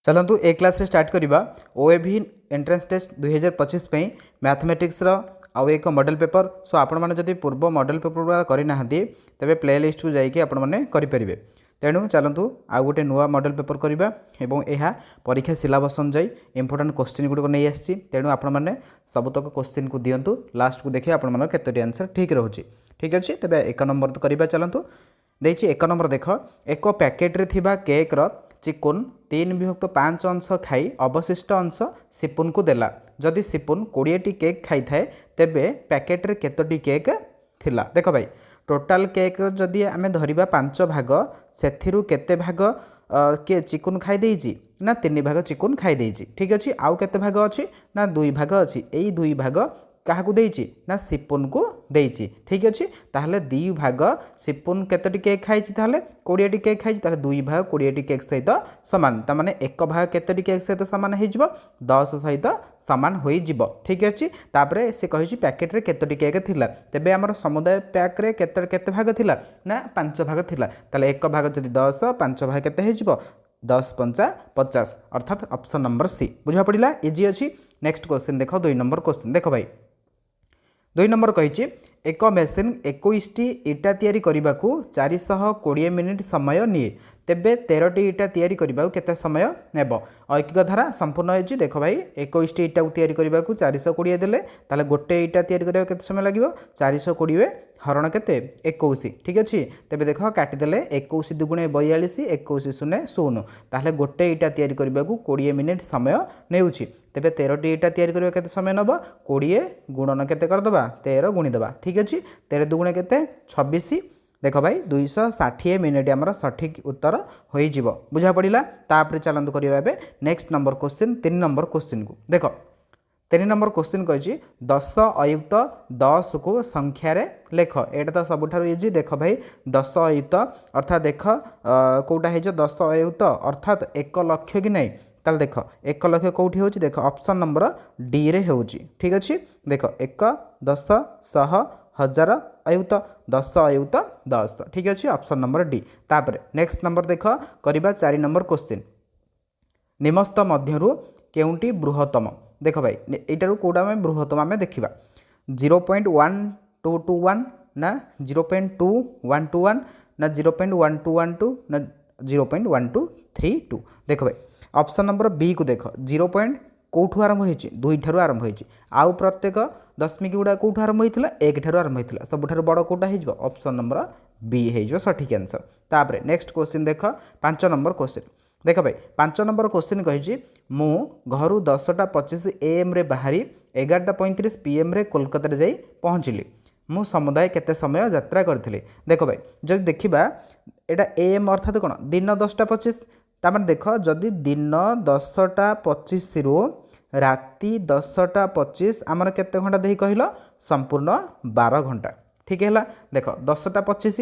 चलतु ए क्लास रे स्टार्ट करवा ओएवी एंट्रेंस टेस्ट 2025 मैथमेटिक्स आउ एक मॉडल पेपर। सो आपण मैंने जब पूर्व मॉडल पेपर करना तेरे प्ले लिस्ट को जाकि आपरे तेणु चलतु आउ गोटे नुआ मॉडल पेपर करवा यह परीक्षा सिलेबस अनुଯାयी इंपोर्टेंट क्वेश्चन गुड़िक नहीं आसी। तेणु आपने सबुतक क्वेश्चन को दिंतु लास्ट को देखिए आपण केतोटी आंसर ठीक रोचे। ठीक अच्छे तेज एक नंबर तो करवा चलतु देखिए एक नंबर देख एक पैकेट्रे थिबा केक रो चिकुन 3/5 अंश खाई अवशिष्ट अंश सिपुन को देला। जदि सिपुन 20टी केक खाई थाए तेबे पैकेट्रे केतोटी केक थिला। देख भाई टोटाल केक जदि आमे धरिबा 5 भाग सेथिरु केते भाग के चिकुन खाई देइछि ना 3 भाग चिकुन खाई देइछि। ठीक अछि आउ केते भाग अछि ना 2 भाग अछि। एई 2 भाग क्या देइछि ना सिपुन को देइछि। ठीक अच्छे ताहले 2 भाग सिपुन केतोटी केक खाई ताहले 20टी केक खाई ताहले 2 भाग 20टी केक सहित सामान ता माने 1 भाग केतोटी केक सहित सामान हो जिवो 10 सहित सामान हो जिवो। ठीक अच्छे तापरे से कहिछि पैकेट रे केतोटी केक थिला तेबे हमर समुदाय पैक रे केते भाग थिला ना 5 भाग थिला ताहले 1 भाग जदि 10 5 भाग केते हो जिवो 10 5 50 अर्थात ऑप्शन नंबर सी बुझा पड़िला इजी अच्छी। नेक्स्ट क्वेश्चन देखो 2 नंबर क्वेश्चन देखो भाई 2 नंबर कही एक मेसीन 21टी इटा तैयारी करने को 420 मिनिट समय निए तेबे 13टी इटा तैयारी करने केते समय नेब। ऐकिक धारा संपूर्ण होइछि। देख भाई 21टी इटा तैयारी करने को 420 देले ताले गोटे इटा तैयारी करने केते समय लागिवो 420 हरण केते 21। ठीक अच्छे तेबे देख काटिदेले 21 दुगुणे 42 21 शून्य 0 ताहले गोटे इटा तैयारी करने को 20 मिनिट समय नेउछि। तेबे 13टी इटा तैयारी करने केते समय नब 20 गुणन केते करदबा 13 गुणिदबा। ठीक अच्छे 13 दुगुणे केते 26 देख भाई 260 मिनिट आमर सठिक उत्तर हो बुझा पड़ा। तापर चलतु करेंगे next number question 3 number question को देख 3 नंबर क्वेश्चन कही 10 अयुक्त 10 को संख्यार लेख। एटा तो सबुठ इजी देख भाई 10 अयुक्त अर्थात देख कौटा है 10 अयुक्त अर्थात 1 लक्ष कि नहीं ताल देख 1 लक्ष कौटी हो देख ऑप्शन नंबर डी रे हो। ठीक अच्छे देख 1 10 100 1000 अयुक्त 10 अयुक्त 10। ठीक अच्छे ऑप्शन नंबर डी। तापर नेक्स्ट नंबर देख करवा 4 नंबर क्वेश्चन निमस्त मध्यरु केउंटी बृहत्तम। देख भाई एटारू कोडा में बृहत्तम आम देखा 0.1221 ना 0.2121 ना 0.1212 ना 0.1232। देख भाई ऑप्शन नंबर बी को देख 0. कौठू आरंभ होती 2 ठार आरंभ होती आउ प्रत्येक दशमिक गुड़ा कौठू आरंभ होता 1 ठार आरंभ होता सबुठ बड़ कौटा हो ऑप्शन नंबर बी हो सठिक आंसर। तापर नेक्स्ट क्वेश्चन देख 5 नंबर क्वेश्चन देख भाई 5 नंबर क्वेश्चन कही मु घर 10:25 AM रे बाहरी 11:35 PM रे कोलकाता जाई पहुँचली मु समुदाय केते समय यात्रा करथिले। देख भाई जब देखा एटा AM अर्थात कौन दिन 10:25 ताମାନେ देख जदि दिन 10:25 रु राति 10:25 आमर केते घंटा देही कहल संपूर्ण 12 घंटा। ठीक है देख 10:25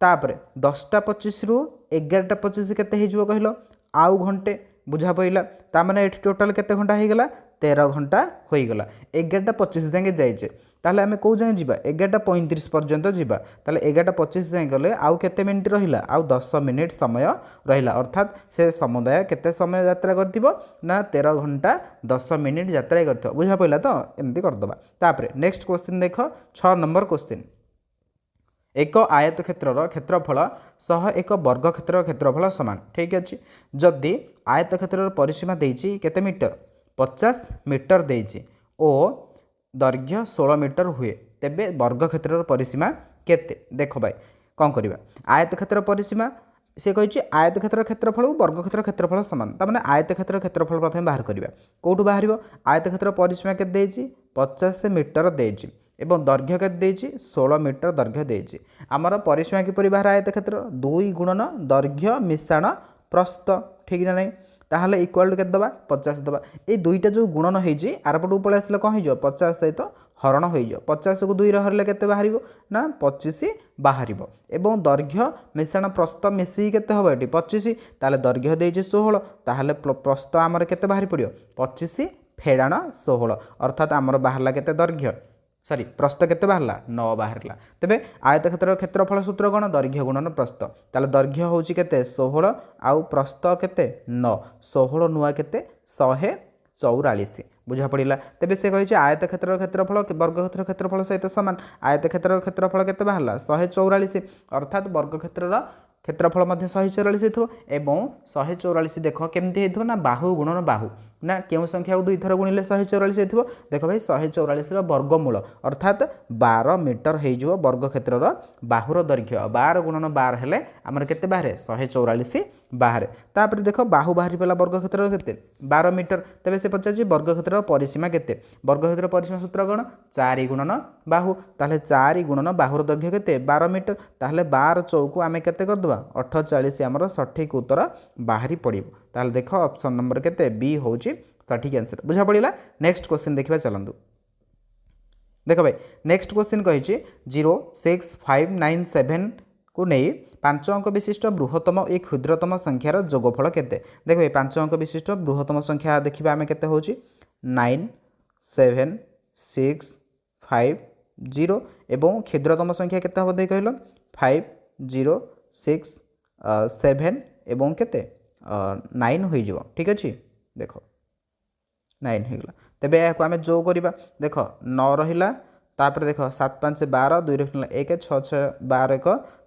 तापर 10:25 रु 11:25 केते हेजिवो कहल आउ घंटे बुझा पइला ताମାନେ एठी टोटल केते घंटा हो गला 13 घंटा हो गला 11:25 जाके जाइए ताहले आमे कौ जाए जीवा 11:35 पर्यंत जीवा ताहले 11:25 जाए गले आउ केते मिनिट रहिला आउ 10 मिनिट समय रहिला अर्थात से समुदाय केते समय यात्रा करथिबो ना 13 घंटा 10 मिनिट यात्रा करथिबो बुझा पइला तो एमती करदबा। तापर नेक्स्ट क्वेश्चन देख 6 नंबर क्वेश्चन एक आयत क्षेत्र क्षेत्रफल सह एक वर्ग क्षेत्र क्षेत्रफल समान। ठीक अच्छे जदि आयत क्षेत्र परिसीमा देइछि केते मीटर 50 मीटर देइछि ओ दैर्घ्य 16 मीटर हुए तेबे वर्ग क्षेत्र परिसीमा केते। देख भाई कौन करवा आयत क्षेत्र परिसीमा से कही आयत क्षेत्र क्षेत्रफल वर्ग क्षेत्र क्षेत्रफल समान तार आयत क्षेत्र क्षेत्रफल प्रथम बाहर करवा कौटू बाहर आयत क्षेत्र परिसीमा के 50 मीटर देइछि एवं दैर्घ्य के 16 मीटर दैर्घ्य देइछि आमर परिसीमा किपरि बाहर आयत क्षेत्र 2 गुणन दैर्घ्य मिश्रण प्रस्थ। ठीक ना नहीं ताहले इक्वाल टू के दबा 50 दबा ये दुईटा जो गुणन होइछि आरपटू पळे आसले कौन हो 50 सहित हरण हो 50 को 2 हरले केते बाहर ना 25 बाहर एवं दैर्घ्य मिश्रण प्रस्थ मिसी केते हम ये 25 ताहले दैर्घ्य देइछि 16 ताहले प्रस्थ आमर केते बाहर पड़ियो 25 फेड़ाण 16 अर्थात आमर बाहरला केते दैर्घ्य सॉरी प्रस्थ केते बाहरला 9 बाहरला तेबे आयतक्षेत्र क्षेत्रफल सूत्र कोन दैर्घ्य गुणन प्रस्थ ताले दैर्घ्य होउची केते 16 आउ प्रस्थ केते 9 16 नुआ केते 144 बुझा पड़िला तेबे से कहिছে आयतक्षेत्र क्षेत्रफल वर्गक्षेत्र क्षेत्रफल सहित समान आयतक्षेत्र क्षेत्रफल केते बाहरला 144 अर्थात वर्गक्षेत्रर क्षेत्रफल मध्य 144 हो एवं 144 देख केमती हो ना बाहु गुणन बाहु ना क्यों संख्या को दुई थर गुणिले 144 हो देख भाई 144 वर्गमूल अर्थात 12 मीटर हो वर्गक्षेत्रर बाहुर दैर्घ्य 12 गुणन 12 हेले आमर केते बाहरे 144 बाहरे तापर देख बाहु बाहरी पला वर्गक्षेत्र केते 12 मीटर तेबे से पचाची वर्गक्षेत्र परिसीमा केते वर्गक्षेत्र परिसीमा सूत्र कोन 4 गुणन बाहु ताले 4 गुणन बाहुर दैर्घ्य केते 12 मीटर ताले 12 चौक आमे केते कर दबा 48 आमर सठिक उत्तर बाहरी पड़िबो ताले देख ऑप्शन नंबर केते बी होची सठिक आंसर बुझा पड़िला नेक्स्ट क्वेश्चन देखिबा चलंदु देख भाई नेक्स्ट क्वेश्चन कहिछि 06597 को नहीं 5 अंक विशिष्ट बृहत्तम और क्षुद्रतम संख्यार जोगफल केते देख भाई 5 अंक विशिष्ट बृहत्तम संख्या देखिबा आमे केते होछि 9 7 6 5 0 एवं क्षुद्रतम संख्या केते हो दे कहलो 5 0 6 7 एवं केते 9 होई जिवो ठीक अछि देखो 9 होइगला तेबे याको आमे जो करिबा देखो 9 रहिला तापर देखो 7 5 12 2 रखला 1 6 6 12 1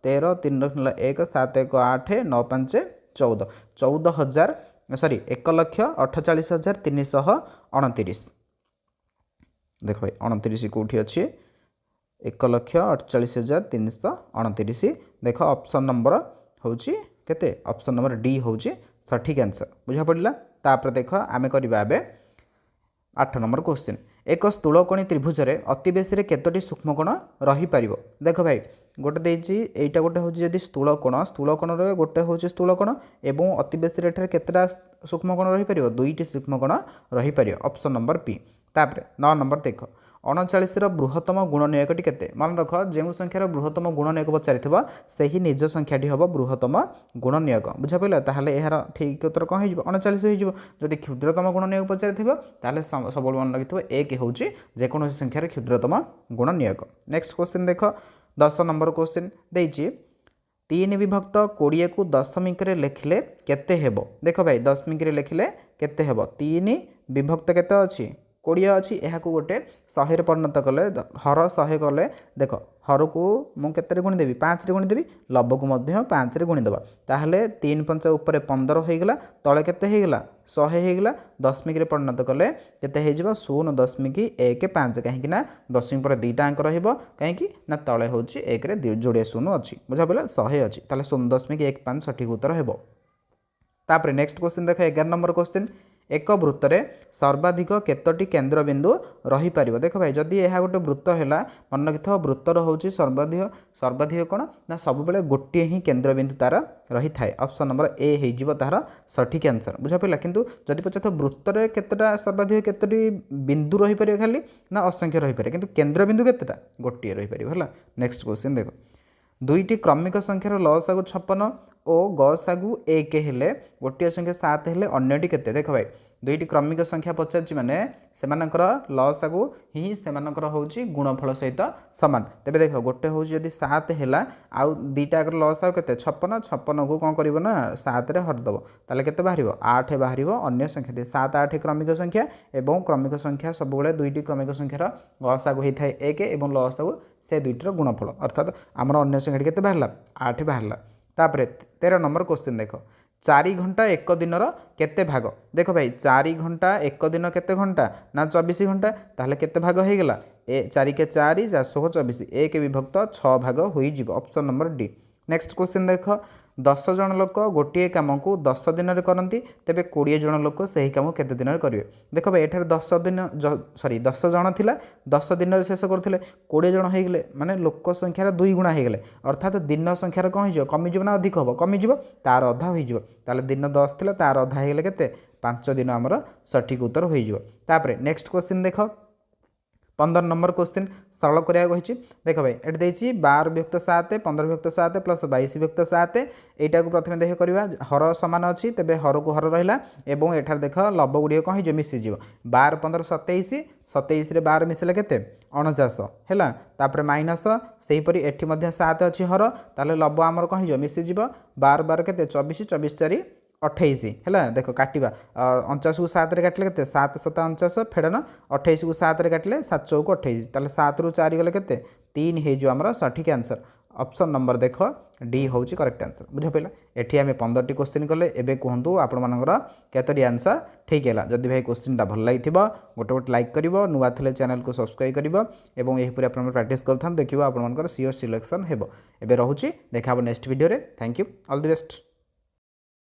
13 3 रखला 1 7 1 8 9 5 14 14000 सॉरी 1,48,329 देखो भाई 29 कोठी अछि 1,48,329 देखो ऑप्शन नंबर होची केते ऑप्शन नंबर डी होची सठिक आंसर बुझा पड़िला तापर देखो आमे करबा एबे 8 नंबर क्वेश्चन एक स्थूलकोणी त्रिभुज रे अति बेसी रे केतोटी सूक्ष्मकोण रही परिबो देखो भाई गोटे देछि एटा गोटे होछि जदि स्थूलकोण रे गोटे होछि स्थूलकोण एवं अति बेसी रे एठारे केतटा सूक्ष्मकोण रही परिबो दुईटी सूक्ष्मकोण रही परिबो ऑप्शन नंबर पी तापर 9 नंबर देखो 39 बृहत्तम गुणनीयकटी केते मन रख जो संख्यार बृहत्तम गुणनीयक पचारिथिबो सेही निज संख्याटी हबो बृहत्तम गुणनीयक बुझा पइला ताहले एहार ठीक उत्तर कोन हिजबो 39 हिजबो जदि क्षुद्रतम गुणनीयक पचारिथिबो ताहले सबल मन रखिथिबो 1 होउची जे कोनो संख्यार क्षुद्रतम गुणनीयक नेक्स्ट क्वेश्चन देखो 10 नंबर क्वेश्चन देइची 3 विभक्त 20 को दशमिक रे लिखले केते हेबो देखो भाई दशमिक रे लिखले केते हेबो 3 विभक्त केते अछि 20 अच्छी यह गोटे 100 रे परिणत कले हर 100 कले देख हर को मुझे केते गुणी देवी 5 रे गुणी देवी लब को 5 रे गुणी देवा ताहले 3 5 ऊपर 15 होईगला तले केते होईगला 100 होईगला दशमिक रे परिणत कले केते होईजिबा 0.15 कहीं ना दशमिक पर दुईटा अंक रहिबो कहीं ना तले होची 1 रे जोड़े 0 अच्छी बुझा पड़ला 100 अच्छी ताहले 0.15 सठिक उत्तर हेबो तापर नेक्स्ट क्वेश्चन देख 11 नंबर क्वेश्चन एक वृत्त रे सर्वाधिक केतोटी केंद्रबिंदु रही पारिबो देख भाई जदि यह गोटे वृत्त हैला मन रखिथो वृत्तर होची सर्वाधिक कोन ना सब बेले गोटे ही केंद्रबिंदु तार रही थाए ऑप्शन नंबर ए हे जिवो तार सठिक आंसर बुझा पइला किंतु जदि पछथ वृत्त रे केतटा सर्वाधिक केतोटी बिंदु रही पारिबो खाली ना असंख्य रही पारे किंतु केंद्रबिंदु केतटा गोटे रही पारिबो हला नेक्स्ट क्वेश्चन देखो दुईटी क्रमिक संख्यार लसागु 56 और गसागु 1 हेले गोटे संख्या 7 हेले अन्यटी केते देख भाई दुईटी क्रमिक संख्या पचारछि माने सेमानकर लसागु ही सेमानकर होची गुणफल सहित समान तेबे देख गोटे होची जदी 7 हेला आ दुईटा कर लसागु केते 56 को कोन करिवो ना 7 रे हर दबो ताले केते बाहरिवो 8 बाहरिवो अन्य संख्या दे 7 8 क्रमिक संख्या एवं क्रमिक संख्या सब बेले दुईटी क्रमिक संख्यार गसागु होई थाए 1 एवं लसागु से दुईटर गुणफल अर्थात आमर अन्य संख्या केते बाहरला 8 बाहरला तापरे 13 नंबर क्वेश्चन देखो 4 घंटा एक दिन केते भाग देख भाई 4 घंटा एक दिन केते घंटा ना 24 घंटा ताहले केते भाग हो गला 4 के 4 424 1 विभक्त 6 भाग होई जिवो option number D next question देख 10 जन लोक गोटे काम को 10 दिन रे करंती तेबे 20 जन लोक सही काम केते दिन रे करिवे देखो भाई एठार 10 जन थिला 10 दिन रे शेष करथिले 20 जन हे गेले माने लोक संख्यार 2 गुणा हे गेले अर्थात दिन संख्यार कोन हिजो कमी जिवो ना अधिक होबो कमी जिवो तार आधा होई जिवो ताले दिन 10 थिला तार आधा हे गेले केते 5 दिन हमर सठिक उत्तर होई जिवो तापरे नेक्स्ट क्वेश्चन देखो 15 नंबर क्वेश्चन सरल करा कही देख भाई ये देखिए 12 विभक्त 7 15 विभक्त 7 प्लस 22 विभक्त 7 यटा को प्रथम देख करवा हर सामान अच्छी तेज हर को हर रहा और एठार देख लब गुड़िक कौन हो मिसीज 12 15 27 27 12 मिसले के 49 है माइनस से हीपरी एटी 7 अच्छी हर ताले लब आमर कौन हो मिसीज 12 12 के 24 24 4 28 है देख काटा 49 को 7 काटिले के 7 7 49 फेड़न 28 को 7 काटिले 7 चौक 28 ताले 7 रु 4 गले के 3 हो सठिक आंसर ऑप्शन नंबर देख डी हूँ करेक्ट आंसर बुझ पाला एटी आम 15टी क्वेश्चन कले एवं कहतु आपर केतोटी आंसर ठीक है जदि भाई क्वेश्चनटा भल लगी गोटे गोटे लाइक कर नुआ थे चैनल को सब्सक्राइब कर यहीपर आप प्राक्ट कर देखिए आपर सियोर सिलेक्शन हो एवं रोचे देखा next video thank you all the best.